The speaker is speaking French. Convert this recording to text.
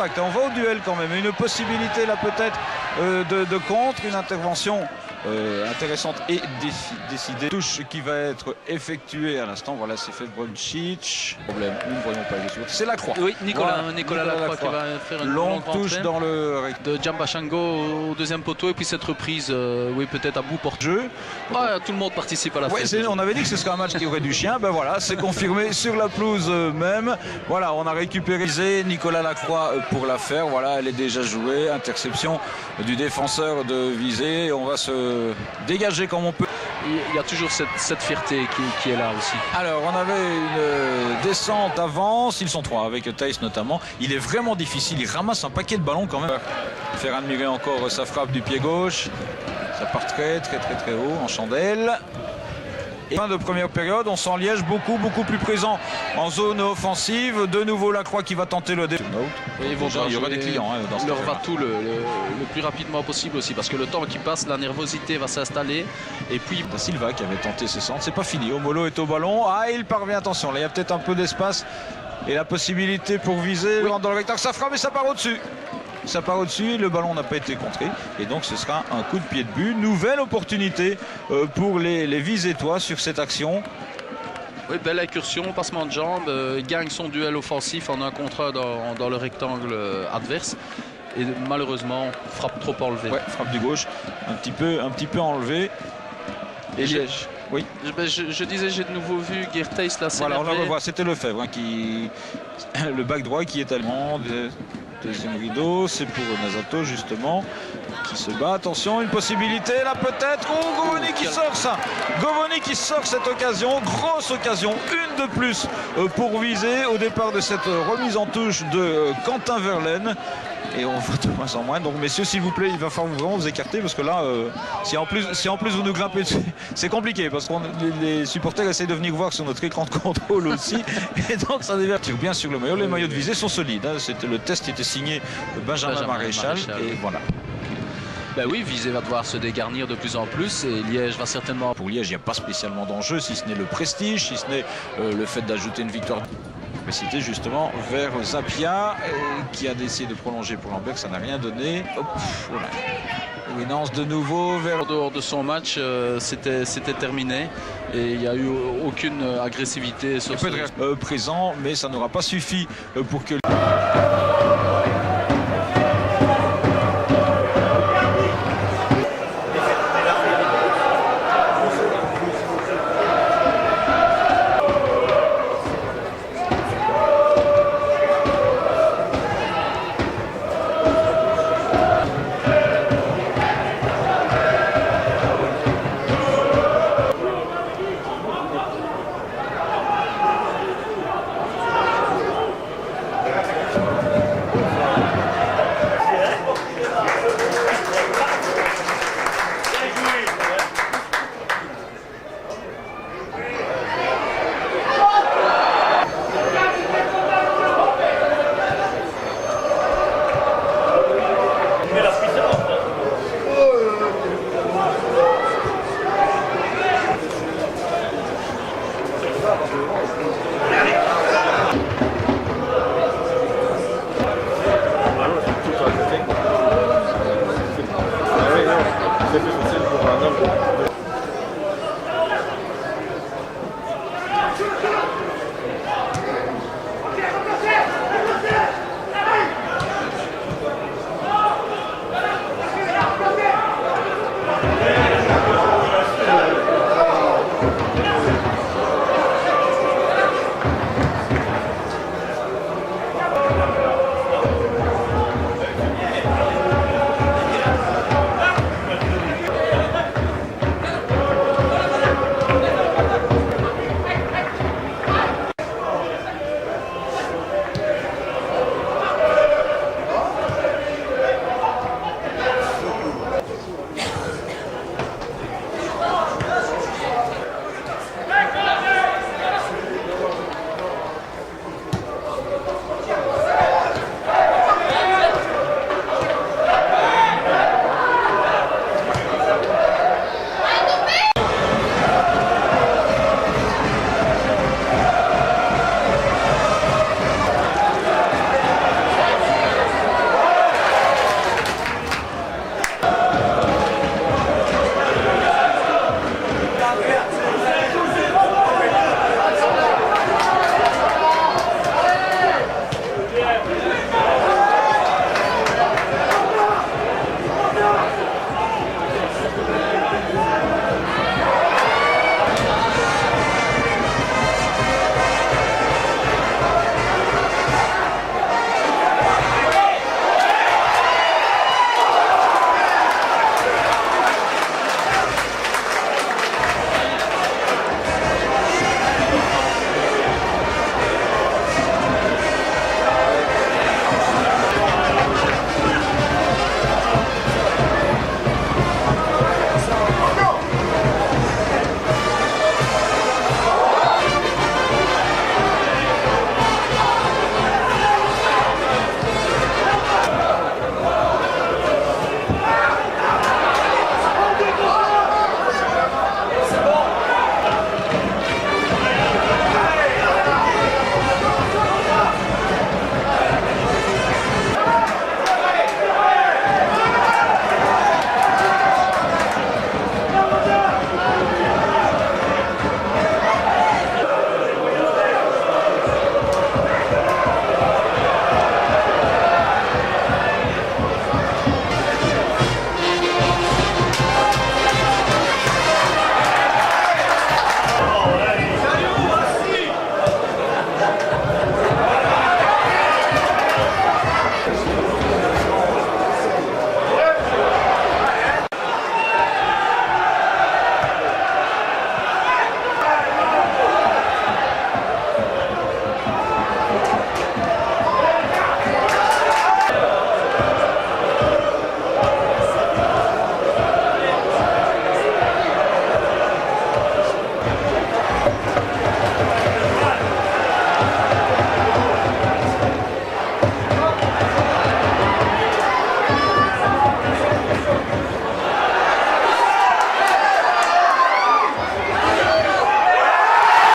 contact, on va au duel quand même. Une possibilité là peut-être de contre, une intervention intéressante et décidée. Touche qui va être effectuée à l'instant. Voilà, c'est fait Broncic. Problème, nous ne voyons pas les autres. C'est Lacroix. Oui, Nicolas Lacroix qui va faire une longue touche dans le de Djambachango au deuxième poteau, et puis cette reprise, oui, peut-être à bout pour jeu. Ouais, tout le monde participe à la fête. On avait dit que ce serait un match qui aurait du chien. Ben voilà, c'est confirmé sur la pelouse même. Voilà, on a récupéré Nicolas Lacroix pour la faire. Voilà, elle est déjà jouée. Interception du défenseur de Visé. On va se dégager comme on peut. Il y a toujours cette fierté qui est là aussi. Alors, on avait une descente d'avance. Ils sont trois, avec Thaïs notamment. Il est vraiment difficile. Il ramasse un paquet de ballons quand même. Faire admirer encore sa frappe du pied gauche. Ça part très haut en chandelle. Et fin de première période, on sent Liège beaucoup plus présent en zone offensive. De nouveau Lacroix qui va tenter le dé. Oui, il y aura des clients dans ce leur va tout le plus rapidement possible aussi, parce que le temps qui passe, la nervosité va s'installer. Et puis Da Silva qui avait tenté ce centre, c'est pas fini. Omolo est au ballon. Ah, il parvient, attention, là il y a peut-être un peu d'espace et la possibilité pour viser dans le rectangle. Ça frappe et ça part au-dessus. Ça part au-dessus, le ballon n'a pas été contré et donc ce sera un coup de pied de but. Nouvelle opportunité pour les Visétois sur cette action. Oui, belle incursion, passement de jambes, gagne son duel offensif en un contre un dans le rectangle adverse. Et malheureusement, frappe trop enlevée. Ouais, frappe du gauche, un petit peu enlevée. Et Liège. Oui. Je disais, j'ai de nouveau vu Geert Thijs là. Voilà, on la revoit. C'était Lefebvre le back droit qui est allemand. Deuxième rideau, c'est pour Nazato justement qui se bat. Attention, une possibilité là peut-être. Oh, Govoni qui sort ça. Govoni qui sort cette occasion, grosse occasion, une de plus pour viser au départ de cette remise en touche de Quentin Verlaine. Et on voit de moins en moins. Donc messieurs, s'il vous plaît, il va falloir vraiment vous écarter parce que là, si en plus vous nous grimpez dessus, c'est compliqué parce que les supporters essayent de venir voir sur notre écran de contrôle aussi. Et donc ça divertit bien sur le maillot. Les maillots de visée sont solides. Hein. C'était le test qui était signé Benjamin Maréchal. Et voilà. Ben oui, Visé va devoir se dégarnir de plus en plus et Liège va certainement... Pour Liège, il n'y a pas spécialement d'enjeu, si ce n'est le prestige, si ce n'est le fait d'ajouter une victoire. Mais c'était justement vers Zapia qui a décidé de prolonger pour Lambert, ça n'a rien donné. Hop, voilà. Winance de nouveau vers... En dehors de son match, c'était terminé et il n'y a eu aucune agressivité sur présent, mais ça n'aura pas suffi pour que...